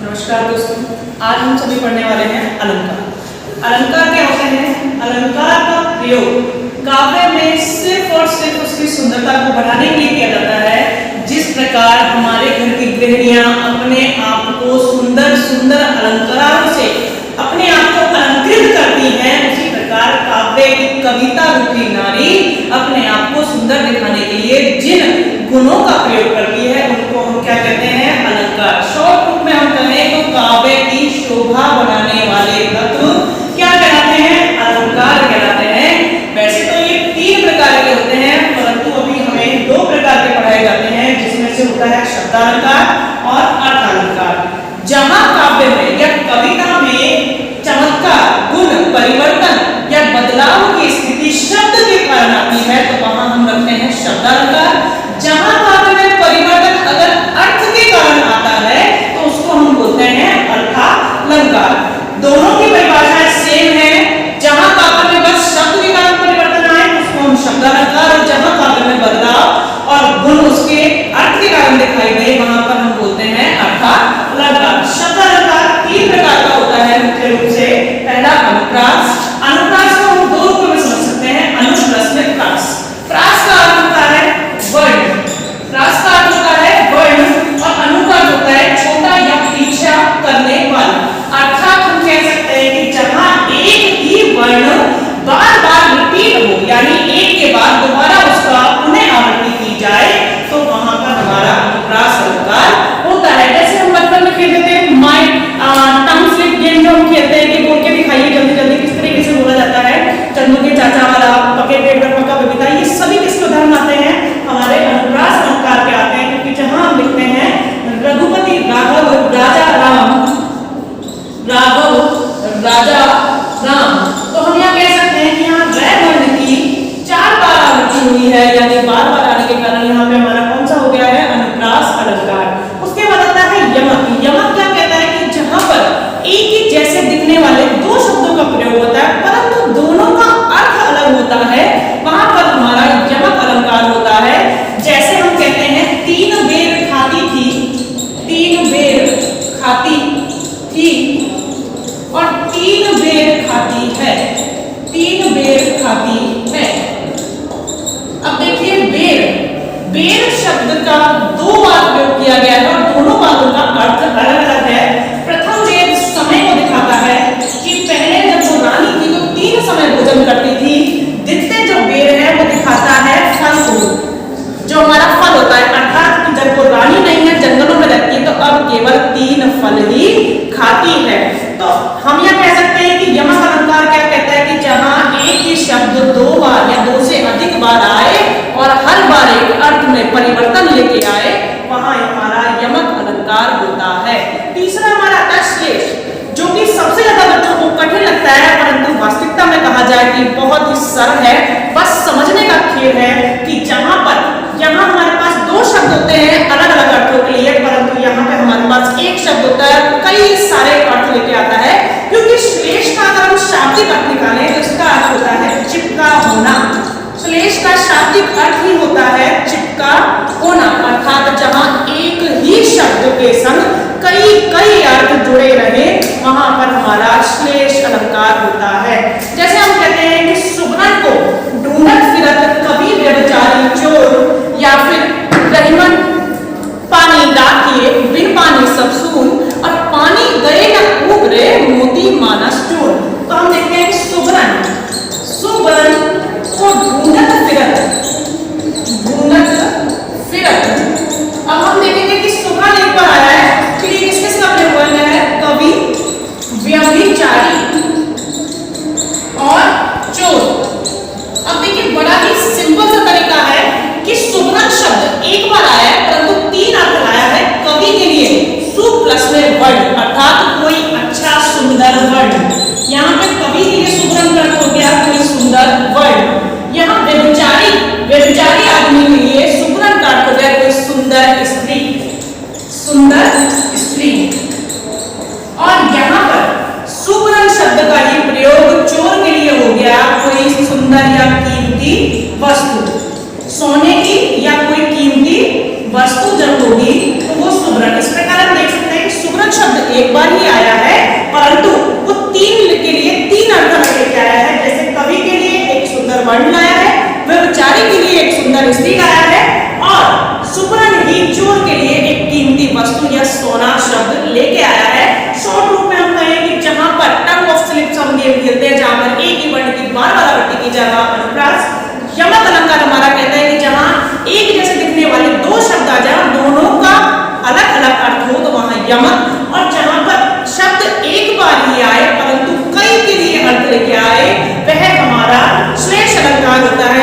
नमस्कार दोस्तों, आज हम सभी पढ़ने वाले हैं अलंकार। अलंकार क्या होते हैं? अलंकार का प्रयोग काव्य में सिर्फ और सिर्फ उसकी सुंदरता को बढ़ाने के लिए किया जाता है। जिस प्रकार हमारे घर की गृहिणियां अपने आप को सुंदर सुंदर अलंकारों से अपने आप को अलंकृत करती हैं, उसी प्रकार काव्य की कविता रूपी नारी अपने आप को सुंदर दिखाने के लिए जिन गुणों का प्रयोग करती है उनको हम क्या कहते हैं? अलंकार। शॉर्ट रूप में हम कहें तो काव्य की शोभा बढ़ाने वाले तत्व क्या कहलाते हैं? अलंकार कहलाते हैं। वैसे तो ये 3 प्रकार के होते हैं, परंतु अभी हमें 2 प्रकार के पढ़ाए जाते हैं, जिसमें से होता है शब्दालंकार और अर्थालंकार। जहां काव्य में या कविता में चमत्कार, गुण, परिवर्तन या बदलाव की स्थिति शब्द के कारण आती है तो वहां हम रखते हैं शब्दालंकार। जहां काव्य में परिवर्तन अगर अर्थ के कारण आता है तो उसको हम बोलते हैं अर्थालंकार। दोनों की परिभाषा सेम है। जहां काव्य में बस शब्द के कारण परिवर्तन आए उसको हम शब्दालंकार, और जहां काव्य में बदलाव और गुण उसके अर्थ के कारण दिखाई दे वहां पर हम बोलते हैं अर्थालंकार। शब्दालंकार 3 प्रकार का होता है मुख्य रूप से। पहला अनुप्रास। अनुप्रास को हम 2 रूपों में समझ सकते हैं, अनुप्रास में प्रास। प्रास का अर्थ होता है वर्ण, प्रास का अर्थ होता है वर्ण, और अनुप्रास होता है छोटा या पीछा करने वाला। अर्थात हम कह सकते हैं कि जहां एक ही वर्ण बार बार रिपीट हो, यानी एक के बाद दोबारा उसका पुनः आवृत्ति की जाए तो वहां पर हमारा अनुप्रास अलंकार होता है। जैसे हम बचपन में खेलते थे टंग स्लिप गेम, जो हम खेलते हैं कि बोल के दिखाइए जल्दी जल्दी किस तरीके से बोला जाता है। चंदू के चाचा वाला, पके पेट पर पका बबीता, ये सभी किसके उदाहरण आते हैं? हमारे अनुप्रास अलंकार के आते हैं। क्योंकि जहां हम लिखते हैं रघुपति राघव राजा राम, राघव राजा राम, तो हम यहाँ कह सकते हैं कि यहाँ रै वर्ण की 4 बार आवृत्ति हुई है, यानी बार बार आने के कारण यहाँ पे हमारा कौन सा हो गया है? अनुप्रास अलंकार। उसके बाद आता है यमक। यमक क्या कहता है कि जहां पर एक ही जैसे दिखने वाले 2 शब्दों का प्रयोग होता है परंतु दोनों का अर्थ अलग होता है, वहां पर हमारा यमक अलंकार होता है। जैसे हम कहते हैं 3 बेर खाती थी, 3 बेर खाती थी और 3 बेर खाती है, 3 बेर खाती है। अब देखिए बेर, बेर शब्द का 2 बार प्रयोग किया गया है और दोनों बातों का अर्थ अलग अलग है। प्रथम बेर समय को दिखाता है कि पहले जब वो रानी थी तो 3 समय भोजन करती थी। द्वितीय जो बेर है वो दिखाता है फल को, जो हमारा फल होता है, अर्थात कि जब वो रानी नहीं है, जंगलों में रहती है, तो अब केवल 3 फल ही खाती है। तो हम यह कह सकते हैं कि यमक अलंकार क्या कहता है कि जहां एक ही शब्द 2 बार या 2 से अधिक बार आए और हर बार एक अर्थ में परिवर्तन लेके आए, वहां हमारा यमक अलंकार होता है। तीसरा हमारा आता है श्लेष, जो कि सबसे ज्यादा बच्चों को कठिन लगता है, परंतु वास्तविकता में कहा जाए कि बहुत ही सरल है। बस समझने का खेल है कि जहां पर यहाँ हमारे पास 2 शब्द होते हैं अलग अलग अर्थों के लिए, परंतु यहाँ पे हमारे पास एक शब्द होता है कई सारे अर्थ लेके आता है। क्योंकि श्लेष का अगर हम शाब्दिक अर्थ निकालें तो इसका अर्थ होता है चिपका होना। श्लेष का शाब्दिक अर्थ ही होता है चिपका होना, अर्थात जहां एक ही शब्द के संग कई कई अर्थ जुड़े रहे वहां पर हमारा श्लेष अलंकार होता है। जैसे हम कहते हैं कि सुगरण को ढूंढत फिरत कभी व्यभिचारी चोर, या फिर रहीमन पानी डाकिए बिन पानी सब सून, और पानी गए न उबरे मोती मानस चोर। तो हम देखते हैं कि सुगरण, सुगरण को ढूंढत फिरत, ढूंढत फिरत। अब हम देखेंगे कि सुगरण एक बार आया है, फिर ये किसके साथ प्रयोग हुआ है? कवि, व्यभिचारी और चोर। अब देखिए बड़ा ही सिंपल सा तरीका है कि सुगरण शब्द एक बार आया है परंतु 3 अर्थ लाया है कवि के लिए। सु प्लस में वर्ण, अर्थात कोई अच्छा सुंदर वर्ण। यहाँ पे कवि के लिए सुगरण का अर्थ हो गया कोई सुंदर वर्ण। यहाँ व्यभिचारी, व्यभिचारी आदमी के लिए सुगरण का अर्थ हो गया कोई सुंदर स्त्री, सुंदर स्त्री। और यहाँ पर सुगरण शब्द का ही प्रयोग चोर के लिए हो गया कोई सुंदर या कीमती वस्तु। सोने की या कोई कीमती वस्तु जब होगी तो वो सुगरण। इस प्रकार हम देख सकते हैं कि सुगरण शब्द होता है